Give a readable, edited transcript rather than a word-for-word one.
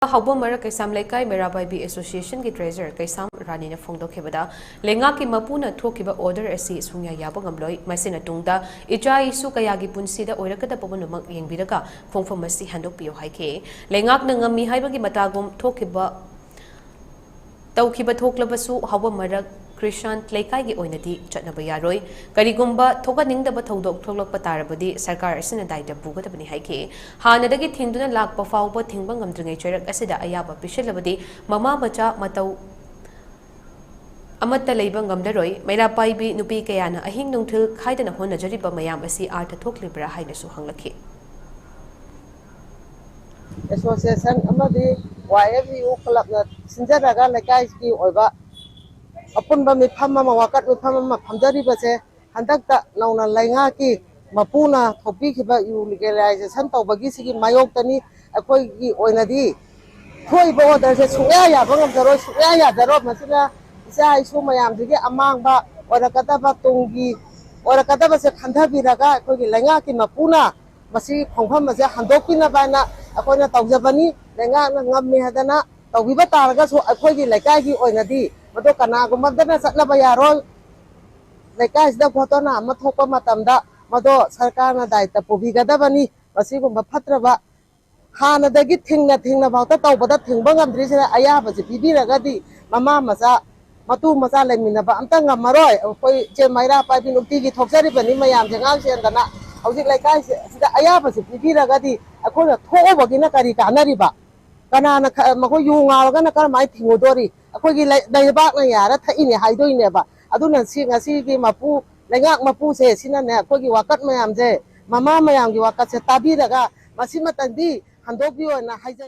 Haubo Mara Kaisam Lekai Mirabai B Association ki Treasurer Kaisam Rani na Fongdo Kebada Lenga ki Mapuna Tokiba Order Asi Sunya Yabangamloy Masina Tungda Ijai Su Kayagi Punsida Oirakata Pabunumak Yangbiraga Fongfamasi Handok Pio Haike Lengak Nangami Haibagi Matagum Tokiba Taukiba Toklabasu Haubo Mara Krishan Lekai gi oinadi chatnaba yaroi karigumba thoga ningdaba thodok tholok patarabadi sarkar asina daida bugadabani haike hanadagi thinduna lakpa fawba thingba ngamdringai cherak asida ayaba pishalabadi mama macha matau amatta leiba ngamdaroi maila paibi nupi kayana ahing nungthil khaidana honajariba mayam asi artha thoklibra haina su hanglakhi association amadi YFU club sinjaraga lekai ki oiba Apun ba mifam ma wakat mifam ma phamjari ba se handakta nauna lainga ki mapuna thopi khiba legalization tawbagi sigi mayok tani akhoi gi oinadi thoi ba order se suya ya bangam daro suya ya daro masina isa isu mayam sigi amang ba orakata ba tungi orakata ba se khandha biraga akhoi gi lainga ki mapuna masi khongpham ma se handokpina ba na akhoina tawjabani lainga na ngammi hadana tawbiba taraga so akhoi gi laikai gi oinadi Mado kana gumadana satna bayarol lekai sida photona mathopa matamda mado sarkarna daita pubiga dabani masigumba phatraba hana dagi thingna bauta tawbada thingba ngamdri sira ayaba se pibiragadi mama macha matu macha lemina ba amta ngamaroi koi che maira paibi nupti gi thokjari bani mayam jengal sendana hojik lekai sida ayaba se pibiragadi akola thobagina kari kanariba kana na mako yunga ga na kar mai thingodori akoi gi daibak na yara thaini haidoi ne ba aduna si ngasi gi mapu lengak mapu se sina ne akoi gi wakat mayam je mama mayam gi wakat se tabi daga masima tandi handok bi na haija